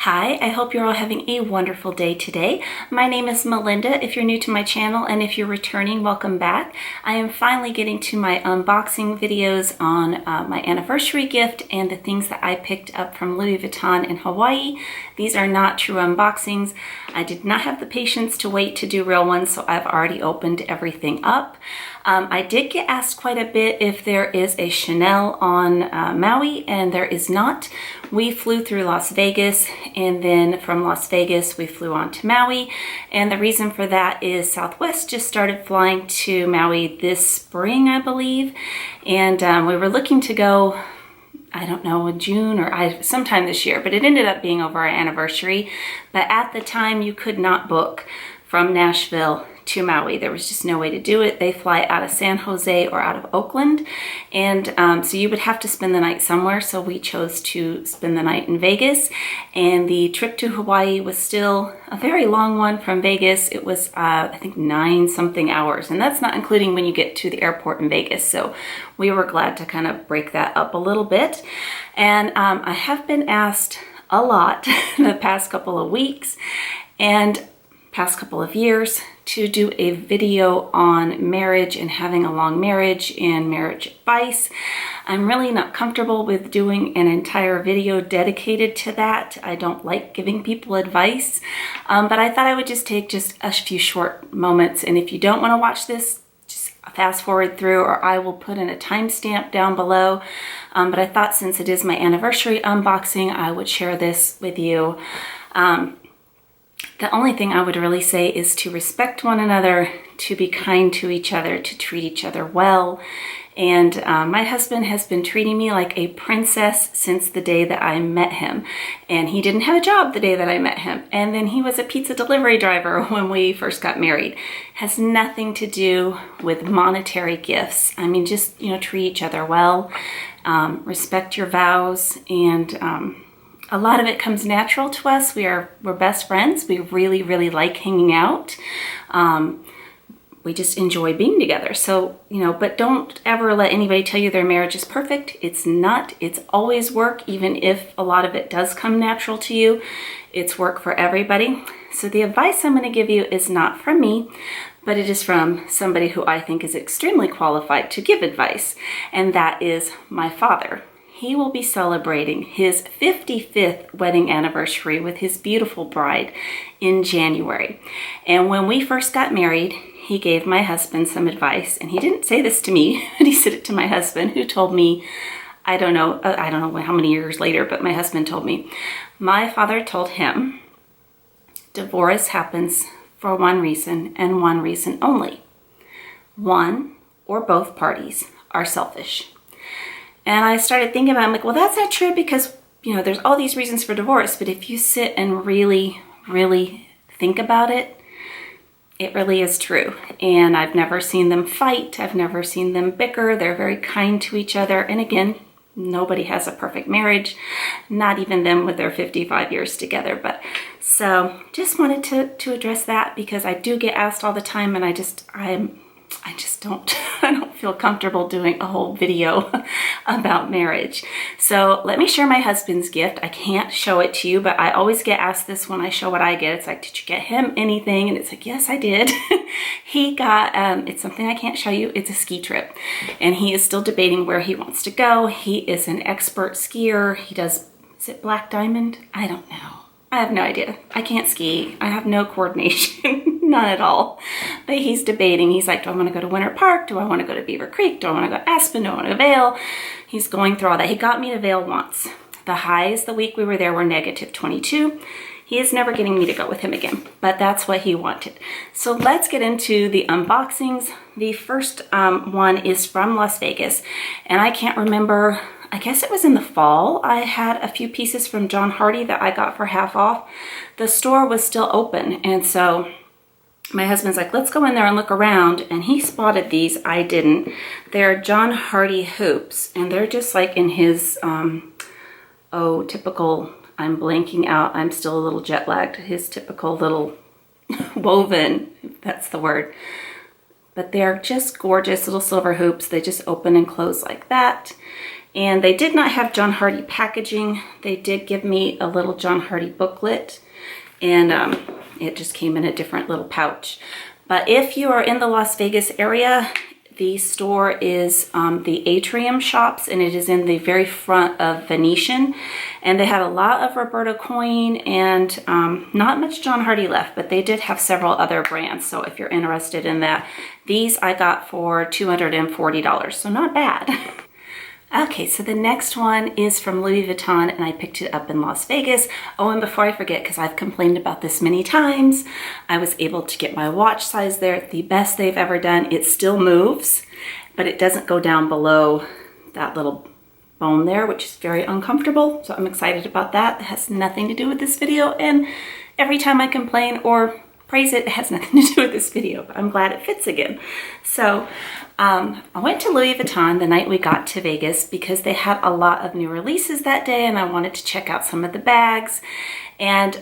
Hi, I hope you're all having a wonderful day today. My name is Melinda. If you're new to my channel and if you're returning, welcome back. I am finally getting to my unboxing videos on my anniversary gift and the things that I picked up from Louis Vuitton in Hawaii. These are not true unboxings. I did not have the patience to wait to do real ones, so I've already opened everything up. I did get asked quite a bit if there is a Chanel on Maui, and there is not. We flew through Las Vegas, and then from Las Vegas we flew on to Maui, and the reason for that is Southwest just started flying to Maui this spring, I believe, and we were looking to go, I don't know, in June or sometime this year, but it ended up being over our anniversary. But at the time you could not book from Nashville to Maui. There was just no way to do it. They fly out of San Jose or out of Oakland, and so you would have to spend the night somewhere, so we chose to spend the night in Vegas. And the trip to Hawaii was still a very long one from Vegas. It was I think 9-something hours, and that's not including when you get to the airport in Vegas, so we were glad to kind of break that up a little bit. And I have been asked a lot the past couple of weeks and past couple of years to do a video on marriage and having a long marriage and marriage advice. I'm really not comfortable with doing an entire video dedicated to that. I don't like giving people advice, but I thought I would just take just a few short moments, and if you don't want to watch this, just fast forward through, or I will put in a timestamp down below. But I thought since it is my anniversary unboxing, I would share this with you. The only thing I would really say is to respect one another, to be kind to each other, to treat each other well. And my husband has been treating me like a princess since the day that I met him. And he didn't have a job the day that I met him. And then he was a pizza delivery driver when we first got married. Has nothing to do with monetary gifts. I mean, just, treat each other well, respect your vows, and a lot of it comes natural to us. We're best friends. We really, really like hanging out. We just enjoy being together. So, but don't ever let anybody tell you their marriage is perfect. It's not. It's always work, even if a lot of it does come natural to you. It's work for everybody. So the advice I'm going to give you is not from me, but it is from somebody who I think is extremely qualified to give advice, and that is my father. He will be celebrating his 55th wedding anniversary with his beautiful bride in January. And when we first got married, he gave my husband some advice, and he didn't say this to me, but he said it to my husband, who told me, I don't know how many years later, but my husband told me, my father told him, divorce happens for one reason and one reason only. One or both parties are selfish. And I started thinking about it, I'm like, well, that's not true, because, there's all these reasons for divorce, but if you sit and really, really think about it, it really is true. And I've never seen them fight. I've never seen them bicker. They're very kind to each other. And again, nobody has a perfect marriage, not even them with their 55 years together. But so just wanted to address that, because I do get asked all the time, and I don't feel comfortable doing a whole video about marriage. So let me share my husband's gift. I can't show it to you, but I always get asked this when I show what I get. It's like, did you get him anything? And it's like, yes, I did. He got, it's something I can't show you. It's a ski trip, and he is still debating where he wants to go. He is an expert skier. He does, is it Black Diamond? I don't know. I have no idea. I can't ski. I have no coordination, none at all. But he's debating. He's like, do I want to go to Winter Park? Do I want to go to Beaver Creek? Do I want to go to Aspen? Do I want to go to Vail? He's going through all that. He got me to Vail once. The highs the week we were there were -22. He is never getting me to go with him again, but that's what he wanted. So let's get into the unboxings. The first one is from Las Vegas, and I can't remember, I guess it was in the fall. I had a few pieces from John Hardy that I got for half off. The store was still open, and so my husband's like, let's go in there and look around, and he spotted these. I didn't. They're John Hardy hoops, and they're just like in his, typical, I'm blanking out, I'm still a little jet lagged, his typical little woven, if that's the word. But they're just gorgeous little silver hoops. They just open and close like that. And they did not have John Hardy packaging. They did give me a little John Hardy booklet, and it just came in a different little pouch. But if you are in the Las Vegas area, the store is the Atrium Shops, and it is in the very front of Venetian. And they had a lot of Roberto Coin and not much John Hardy left, but they did have several other brands. So if you're interested in that, these I got for $240, so not bad. Okay, so the next one is from Louis Vuitton, and I picked it up in Las Vegas. Oh, and before I forget, because I've complained about this many times, I was able to get my watch size there, the best they've ever done. It still moves, but it doesn't go down below that little bone there, which is very uncomfortable. So I'm excited about that. It has nothing to do with this video, and every time I complain or praise it, it has nothing to do with this video, but I'm glad it fits again. So I went to Louis Vuitton the night we got to Vegas because they had a lot of new releases that day, and I wanted to check out some of the bags. And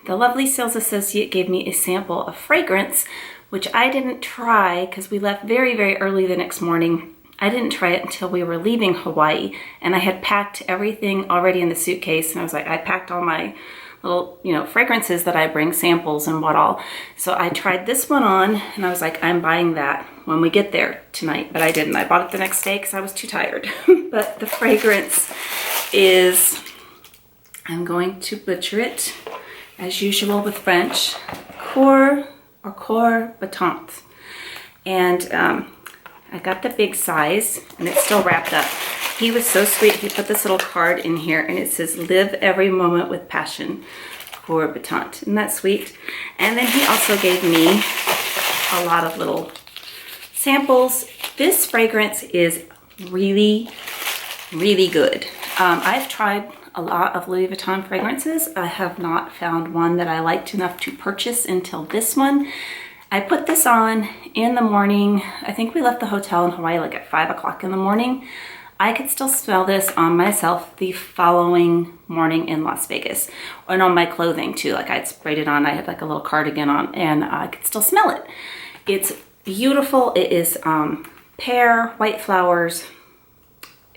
the lovely sales associate gave me a sample of fragrance, which I didn't try because we left very, very early the next morning. I didn't try it until we were leaving Hawaii, and I had packed everything already in the suitcase, and I was like, I packed all my little, fragrances that I bring, samples and what all. So I tried this one on, and I was like, I'm buying that when we get there tonight, but I didn't. I bought it the next day because I was too tired. But the fragrance is, I'm going to butcher it, as usual with French, Coeur Battant. And I got the big size, and it's still wrapped up. He was so sweet. He put this little card in here, and it says, "Live every moment with passion, Coeur Battant." Isn't that sweet? And then he also gave me a lot of little samples. This fragrance is really, really good. I've tried a lot of Louis Vuitton fragrances. I have not found one that I liked enough to purchase until this one. I put this on in the morning. I think we left the hotel in Hawaii like at 5 o'clock in the morning. I could still smell this on myself the following morning in Las Vegas, and on my clothing too. Like I'd sprayed it on, I had like a little cardigan on, and I could still smell it. It's beautiful. It is pear, white flowers,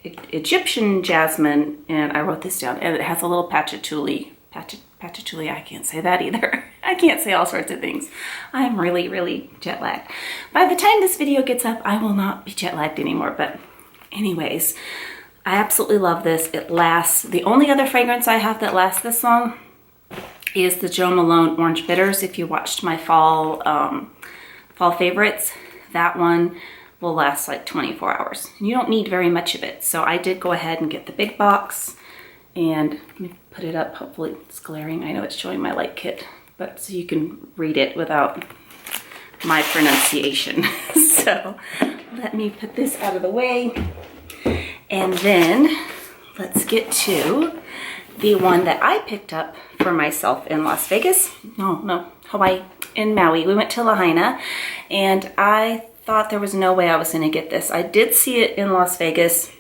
Egyptian jasmine, and I wrote this down, and it has a little patchouli, I can't say that either. I can't say all sorts of things. I'm really, really jet lagged. By the time this video gets up, I will not be jet lagged anymore, but anyways, I absolutely love this. It lasts. The only other fragrance I have that lasts this long is the Jo Malone Orange Bitters. If you watched my fall favorites, that one will last like 24 hours. You don't need very much of it. So I did go ahead and get the big box, and let me put it up. Hopefully it's glaring. I know it's showing my light kit, but so you can read it without my pronunciation. So let me put this out of the way, and then let's get to the one that I picked up for myself in Las Vegas. No, Hawaii, in Maui. We went to Lahaina, and I thought there was no way I was going to get this. I did see it in Las Vegas,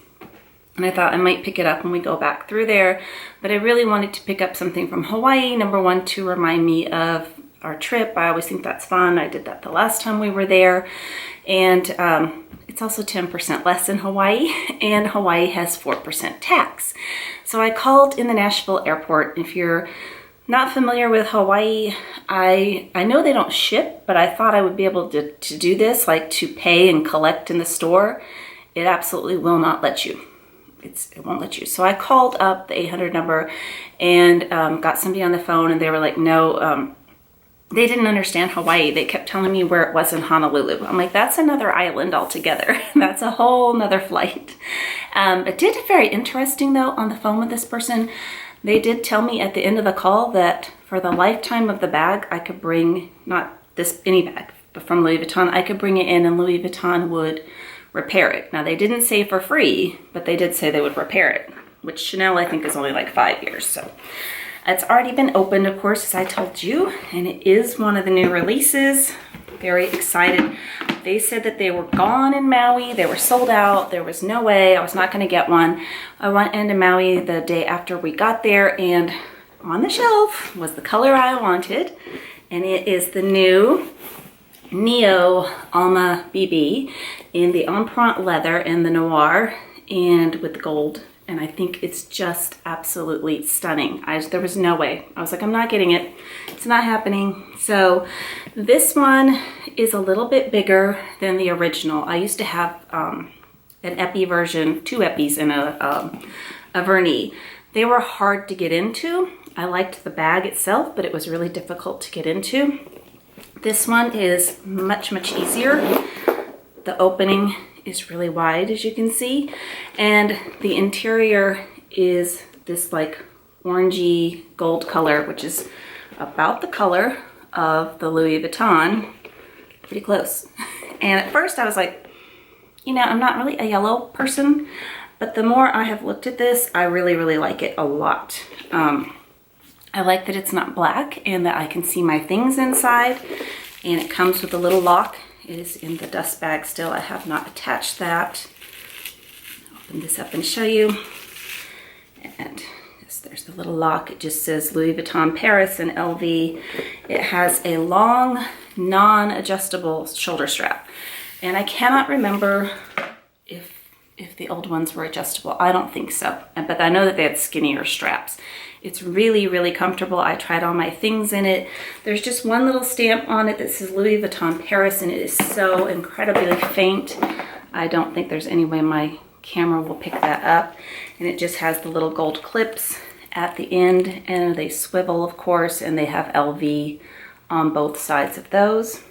and I thought I might pick it up when we go back through there, but I really wanted to pick up something from Hawaii, number one, to remind me of our trip. I always think that's fun. I did that the last time we were there, and it's also 10% less in Hawaii, and Hawaii has 4% tax. So I called in the Nashville airport. If you're not familiar with Hawaii, I know they don't ship, but I thought I would be able to do this, like to pay and collect in the store. It absolutely will not let you. It won't let you. So I called up the 800 number and got somebody on the phone, and they were like, no, they didn't understand Hawaii. They kept telling me where it was in Honolulu. I'm like, that's another island altogether. That's a whole nother flight. It did very interesting though on the phone with this person. They did tell me at the end of the call that for the lifetime of the bag, I could bring, not this, any bag, but from Louis Vuitton, I could bring it in and Louis Vuitton would repair it. Now they didn't say for free, but they did say they would repair it, which Chanel I think is only like 5 years. So it's already been opened, of course, as I told you, and it is one of the new releases. Very excited. They said that they were gone in Maui. They were sold out. There was no way I was not going to get one. I went into Maui the day after we got there, and on the shelf was the color I wanted, and it is the new Neo Alma BB in the Empreinte leather and the noir. and with gold. And I think it's just absolutely stunning. There was no way. I was like, I'm not getting it. It's not happening. So this one is a little bit bigger than the original. I used to have an epi version, 2 epis and a vernis. They were hard to get into. I liked the bag itself, but it was really difficult to get into. This one is much, much easier. The opening is really wide, as you can see, and the interior is this like orangey gold color, which is about the color of the Louis Vuitton, pretty close. And at first I was like, you know, I'm not really a yellow person, but the more I have looked at this, I really, really like it a lot. I like that it's not black and that I can see my things inside, and it comes with a little lock. It is in the dust bag still. I have not attached that. Open this up and show you. And yes, there's the little lock. It just says Louis Vuitton Paris and LV. It has a long, non-adjustable shoulder strap. And I cannot remember if the old ones were adjustable. I don't think so. But I know that they had skinnier straps. It's really, really comfortable. I tried all my things in it. There's just one little stamp on it that says Louis Vuitton Paris, and it is so incredibly faint. I don't think there's any way my camera will pick that up. And it just has the little gold clips at the end, and they swivel, of course, and they have LV on both sides of those.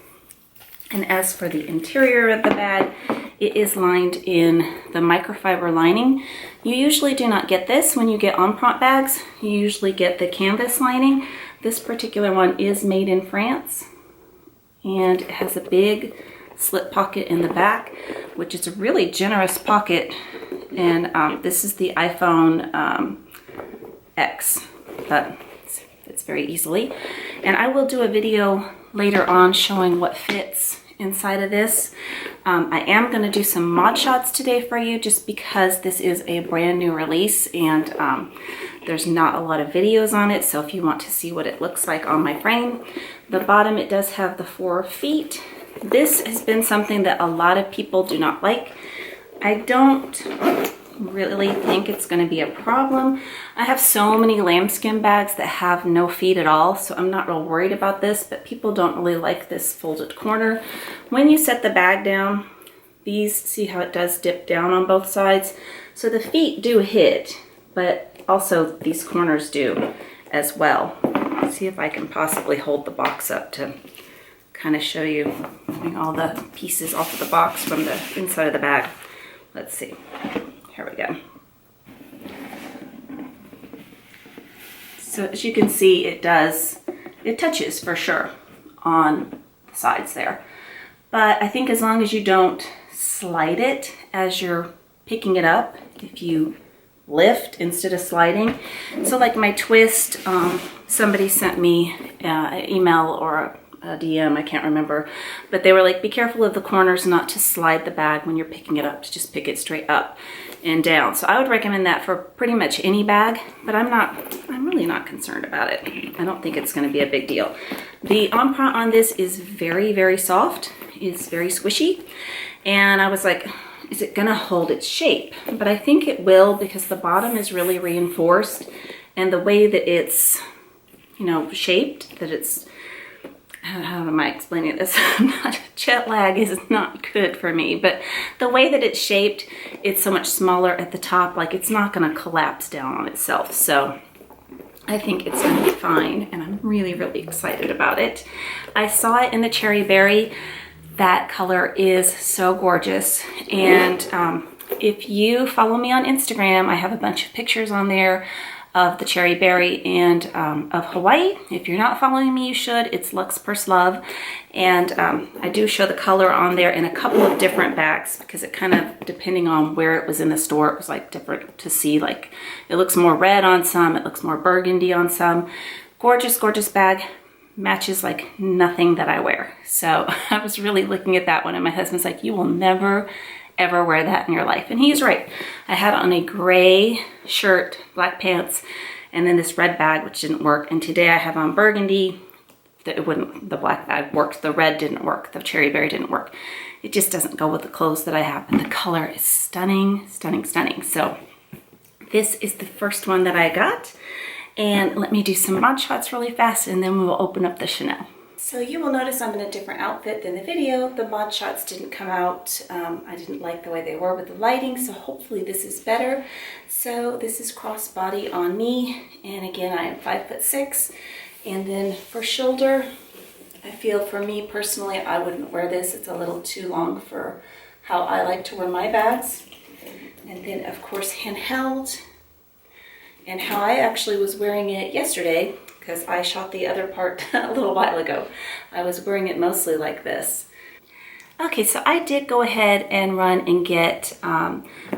And as for the interior of the bag, it is lined in the microfiber lining. You usually do not get this when you get empreinte bags. You usually get the canvas lining. This particular one is made in France, and it has a big slip pocket in the back, which is a really generous pocket. And this is the iPhone X that fits very easily. And I will do a video later on showing what fits inside of this. I am going to do some mod shots today for you, just because this is a brand new release and there's not a lot of videos on it. So if you want to see what it looks like on my frame, the bottom, it does have the 4 feet. This has been something that a lot of people do not like. I don't really think it's going to be a problem. I have so many lambskin bags that have no feet at all, so I'm not real worried about this, but people don't really like this folded corner. When you set the bag down, these, see how it does dip down on both sides? So the feet do hit, but also these corners do as well. Let's see if I can possibly hold the box up to kind of show you all the pieces off of the box from the inside of the bag. Let's see. Here we go. So as you can see, it touches for sure on the sides there. But I think as long as you don't slide it as you're picking it up, if you lift instead of sliding. So like my twist, somebody sent me an email or a DM, I can't remember, but they were like, be careful of the corners not to slide the bag when you're picking it up, to just pick it straight up and down. So I would recommend that for pretty much any bag, but I'm really not concerned about it. I don't think it's going to be a big deal. The empreinte on this is very, very soft. It's very squishy. And I was like, is it going to hold its shape? But I think it will, because the bottom is really reinforced, and the way that it's, you know, shaped, that it's, how am I explaining this? Jet lag is not good for me, but the way that it's shaped, it's so much smaller at the top, like it's not going to collapse down on itself. So I think it's going to be fine, and I'm really, really excited about it. I saw it in the Cherry Berry. That color is so gorgeous, and if you follow me on Instagram, I have a bunch of pictures on there of the Cherry Berry and of Hawaii. If you're not following me, you should. It's Lux Purse Love. And I do show the color on there in a couple of different bags, because it kind of, depending on where it was in the store, it was like different to see. Like it looks more red on some, it looks more burgundy on some. Gorgeous, gorgeous bag. Matches like nothing that I wear. So I was really looking at that one, and my husband's like, you will never ever wear that in your life. And he's right. I had on a gray shirt, black pants, and then this red bag, which didn't work. And today I have on burgundy. The black bag worked. The red didn't work. The Cherry Berry didn't work. it just doesn't go with the clothes that I have. And the color is stunning, stunning, stunning. So this is the first one that I got. And let me do some mod shots really fast and then we will open up the Chanel. So you will notice I'm in a different outfit than the video. The mod shots didn't come out. I didn't like the way they were with the lighting, so hopefully this is better. So this is crossbody on me. And again, I am 5'6". And then for shoulder, I feel for me personally, I wouldn't wear this. It's a little too long for how I like to wear my bags. And then of course, handheld. And how I actually was wearing it yesterday, because I shot the other part a little while ago. I was wearing it mostly like this. Okay, so I did go ahead and run and get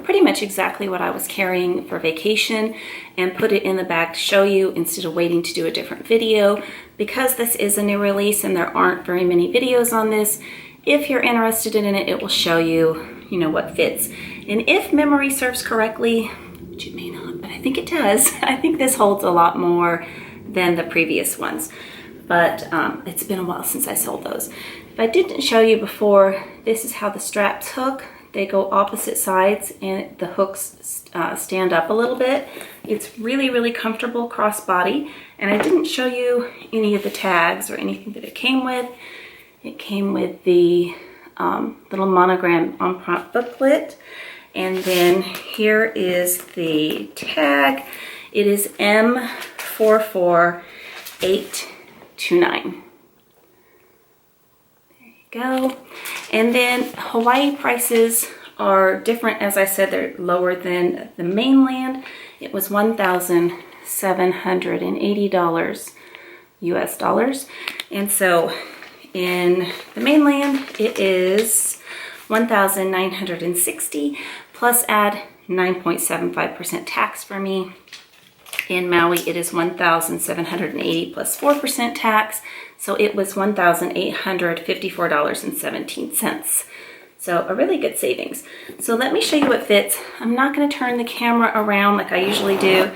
pretty much exactly what I was carrying for vacation and put it in the bag to show you instead of waiting to do a different video. Because this is a new release and there aren't very many videos on this, if you're interested in it, it will show you, you know, what fits. And if memory serves correctly, which it may not, but I think it does, I think this holds a lot more than the previous ones. But it's been a while since I sold those. If I didn't show you before, this is how the straps hook. They go opposite sides and the hooks stand up a little bit. It's really, really comfortable crossbody. And I didn't show you any of the tags or anything that it came with. It came with the little monogram on-prompt booklet. And then here is the tag. It is M44829. There you go. And then Hawaii prices are different. As I said, they're lower than the mainland. It was $1,780 US dollars. And so in the mainland, it is $1,960 plus add 9.75% tax for me. In Maui, it is $1,780 plus 4% tax. So it was $1,854.17. So a really good savings. So let me show you what fits. I'm not going to turn the camera around like I usually do.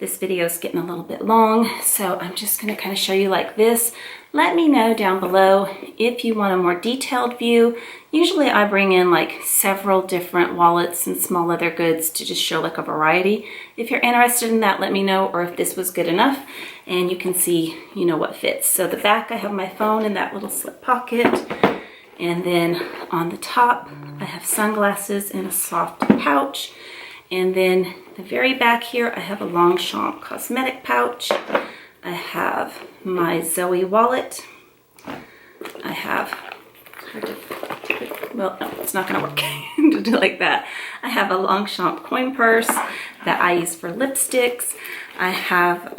This video is getting a little bit long, so I'm just going to kind of show you like this. Let me know down below if you want a more detailed view. Usually I bring in like several different wallets and small leather goods to just show like a variety. If you're interested in that, let me know, or if this was good enough and you can see, you know, what fits. So the back, I have my phone in that little slip pocket. And then on the top, I have sunglasses in a soft pouch. And then the very back here, I have a Longchamp cosmetic pouch. I have my Zoe wallet. I have, well, no, it's not gonna work to do like that. I have a Longchamp coin purse that I use for lipsticks. I have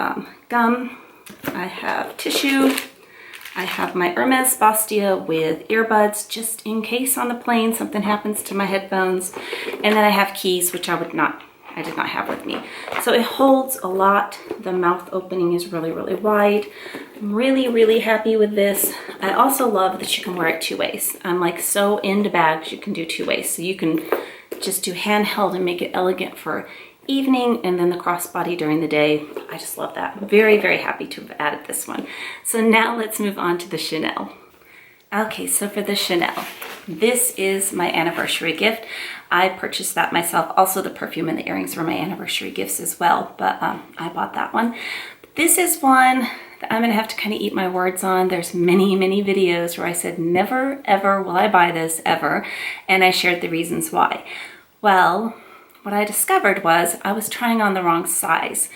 gum. I have tissue. I have my Hermes Bastia with earbuds just in case on the plane something happens to my headphones. And then I have keys, which I did not have with me. So it holds a lot. The mouth opening is really, really wide. I'm really, really happy with this. I also love that you can wear it two ways. I'm like so into bags you can do two ways. So you can just do handheld and make it elegant for evening, and then the crossbody during the day. I just love that. Very, very happy to have added this one. So now let's move on to the Chanel. Okay, so for the Chanel, this is my anniversary gift. I purchased that myself. Also, the perfume and the earrings were my anniversary gifts as well, but I bought that one. This is one that I'm gonna have to kind of eat my words on. There's many, many videos where I said, never, ever will I buy this, ever. And I shared the reasons why. Well, what I discovered was I was trying on the wrong size,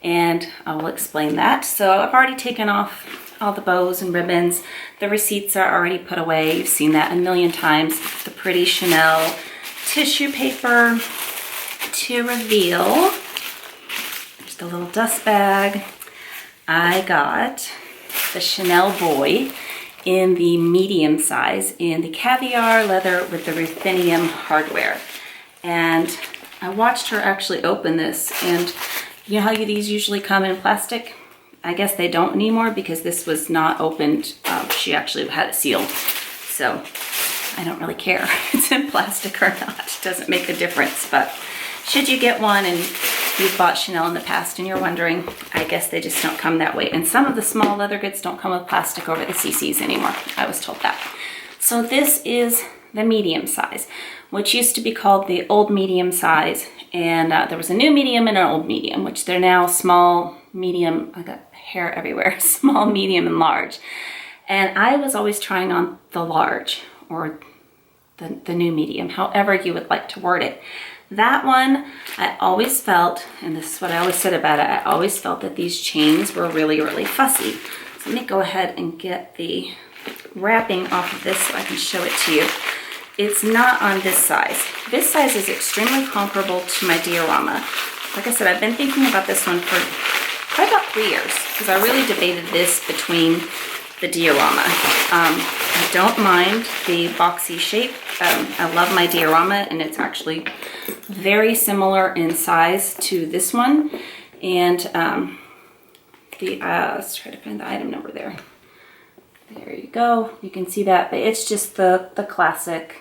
and I will explain that. So I've already taken off all the bows and ribbons. The receipts are already put away. You've seen that a million times. The pretty Chanel tissue paper to reveal. Just a little dust bag. I got the Chanel Boy in the medium size in the caviar leather with the ruthenium hardware. And I watched her actually open this, and you know how these usually come in plastic? I guess they don't anymore because this was not opened. She actually had it sealed. So I don't really care if it's in plastic or not. It doesn't make a difference. But should you get one and you've bought Chanel in the past and you're wondering, I guess they just don't come that way. And some of the small leather goods don't come with plastic over the CCs anymore. I was told that. So this is the medium size, which used to be called the old medium size. And there was a new medium and an old medium, which they're now small, medium, I got hair everywhere, small, medium, and large. And I was always trying on the large, or the new medium, however you would like to word it. That one, I always felt, and this is what I always said about it, I always felt that these chains were really, really fussy. So let me go ahead and get the wrapping off of this so I can show it to you. It's not on this size. This size is extremely comparable to my diorama. Like I said, I've been thinking about this one for probably about 3 years because I really debated this between the diorama. I don't mind the boxy shape. I love my diorama, and it's actually very similar in size to this one. And let's try to find the item number there. There you go. You can see that, but it's just the classic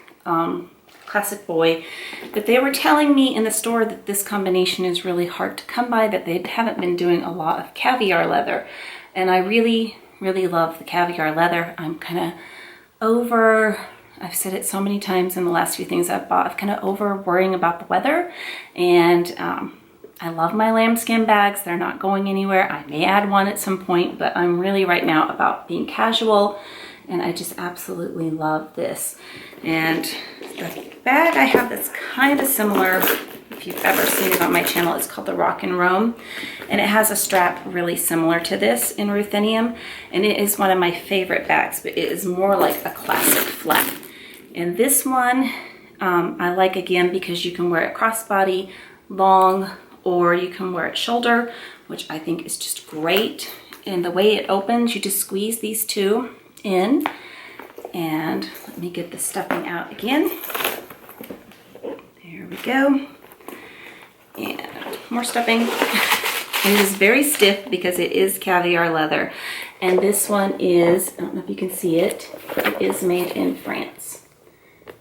classic boy. But they were telling me in the store that this combination is really hard to come by, that they haven't been doing a lot of caviar leather, and I really love the caviar leather. I'm kind of over, I've said it so many times in the last few things I've bought, I'm kind of over worrying about the weather. And I love my lambskin bags. They're not going anywhere. I may add one at some point, but I'm really right now about being casual, and I just absolutely love this. And the bag I have that's kind of similar, if you've ever seen it on my channel, it's called the Rock and Roam, and it has a strap really similar to this in ruthenium, and it is one of my favorite bags, but it is more like a classic flap. And this one I like, again, because you can wear it crossbody, long, or you can wear it shoulder, which I think is just great. And the way it opens, you just squeeze these two in, and let me get the stuffing out again. There we go. And more stuffing. It is very stiff because it is caviar leather. And this one is, I don't know if you can see it, it is made in France,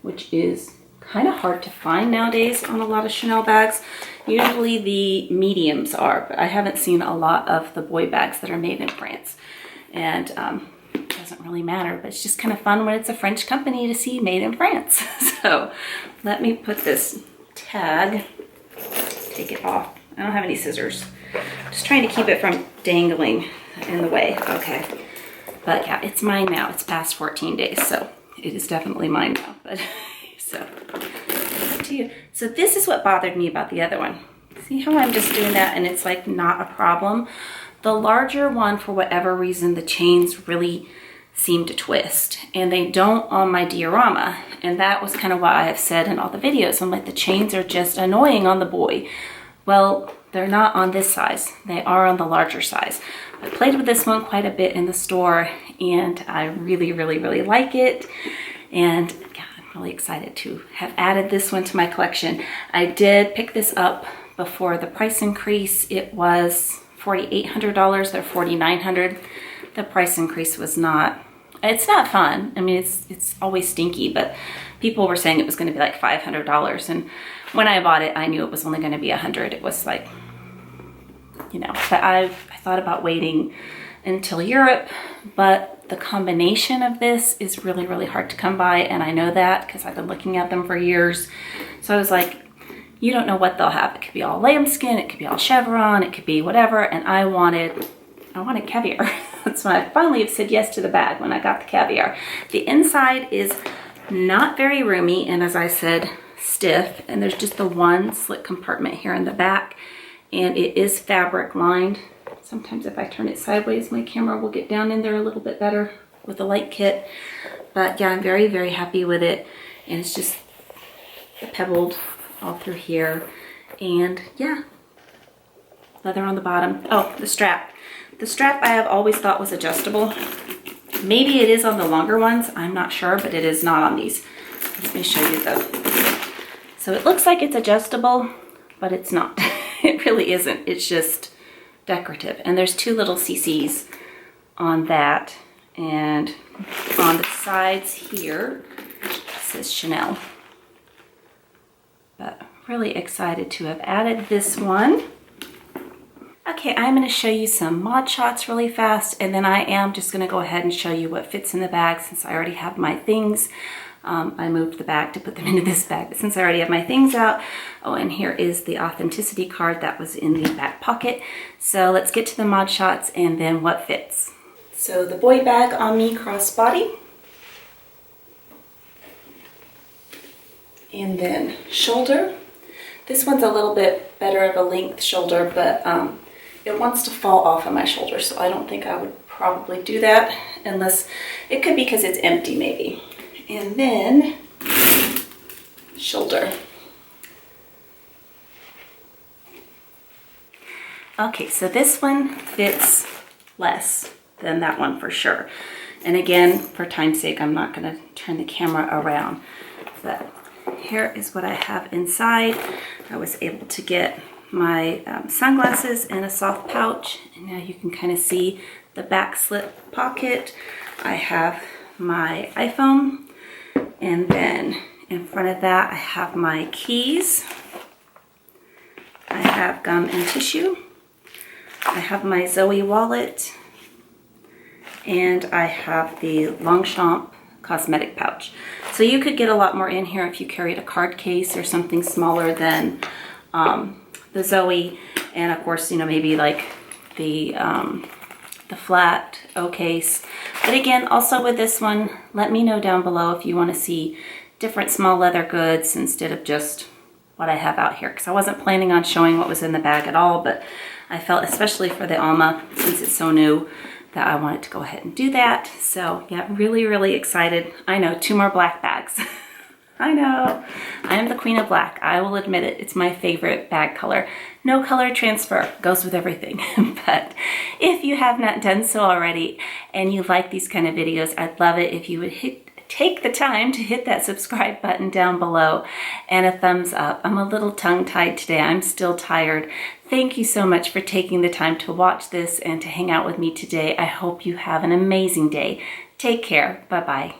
which is kind of hard to find nowadays on a lot of Chanel bags. Usually the mediums are, but I haven't seen a lot of the boy bags that are made in France. And it doesn't really matter, but it's just kind of fun when it's a French company to see made in France. So let me put this tag, take it off. I don't have any scissors. Just trying to keep it from dangling in the way. Okay. But yeah, it's mine now. It's past 14 days, so it is definitely mine now. But so to you. So this is what bothered me about the other one. See how I'm just doing that and it's like not a problem? The larger one, for whatever reason, the chains really seem to twist, and they don't on my diorama. And that was kind of what I have said in all the videos. I'm like, the chains are just annoying on the boy. Well, they're not on this size. They are on the larger size. I played with this one quite a bit in the store, and I really like it. And yeah, I'm really excited to have added this one to my collection. I did pick this up before the price increase. It was $4,800. They're $4,900. The price increase was not, it's not fun. I mean, it's always stinky, but people were saying it was going to be like $500. And when I bought it, I knew it was only going to be $100. It was like, you know, but I thought about waiting until Europe, but the combination of this is really hard to come by. And I know that because I've been looking at them for years. So I was like, you don't know what they'll have. It could be all lambskin, it could be all chevron, it could be whatever. And I wanted caviar. That's why I finally have said yes to the bag when I got the caviar. The inside is not very roomy, and as I said, stiff. And there's just the one slit compartment here in the back, and it is fabric lined. Sometimes if I turn it sideways, my camera will get down in there a little bit better with the light kit. But yeah, I'm very happy with it. And it's just pebbled all through here. And yeah, leather on the bottom. Oh, the strap. The strap I have always thought was adjustable. Maybe it is on the longer ones. I'm not sure, but it is not on these. Let me show you though. So it looks like it's adjustable, but it's not. It really isn't. It's just decorative. And there's two little CCs on that. And on the sides here, it says Chanel. But really excited to have added this one. Okay, I'm going to show you some mod shots really fast, and then I am just going to go ahead and show you what fits in the bag since I already have my things. I moved the bag to put them into this bag. But since I already have my things out, oh, and here is the authenticity card that was in the back pocket. So let's get to the mod shots and then what fits. So the boy bag on me crossbody. And then shoulder. This one's a little bit better of a length shoulder, but it wants to fall off of my shoulder, so I don't think I would probably do that unless, it could be because it's empty maybe. And then shoulder. Okay, so this one fits less than that one for sure. And again, for time's sake, I'm not going to turn the camera around. But here is what I have inside. I was able to get my sunglasses in a soft pouch, and now you can kind of see the back slip pocket. I have my iPhone, and then in front of that I have my keys. I have gum and tissue. I have my Zoe wallet, and I have the Longchamp cosmetic pouch. So you could get a lot more in here if you carried a card case or something smaller than the Zoe, and of course, you know, maybe like the flat O case. But again, also with this one, let me know down below if you want to see different small leather goods instead of just what I have out here, because I wasn't planning on showing what was in the bag at all, but I felt, especially for the Alma, since it's so new, that I wanted to go ahead and do that. So yeah, really, really excited. I know, 2 more black bags. I know, I am the queen of black. I will admit it, it's my favorite bag color. No color transfer, goes with everything. But if you have not done so already and you like these kind of videos, I'd love it if you would take the time to hit that subscribe button down below and a thumbs up. I'm a little tongue-tied today, I'm still tired. Thank you so much for taking the time to watch this and to hang out with me today. I hope you have an amazing day. Take care, bye-bye.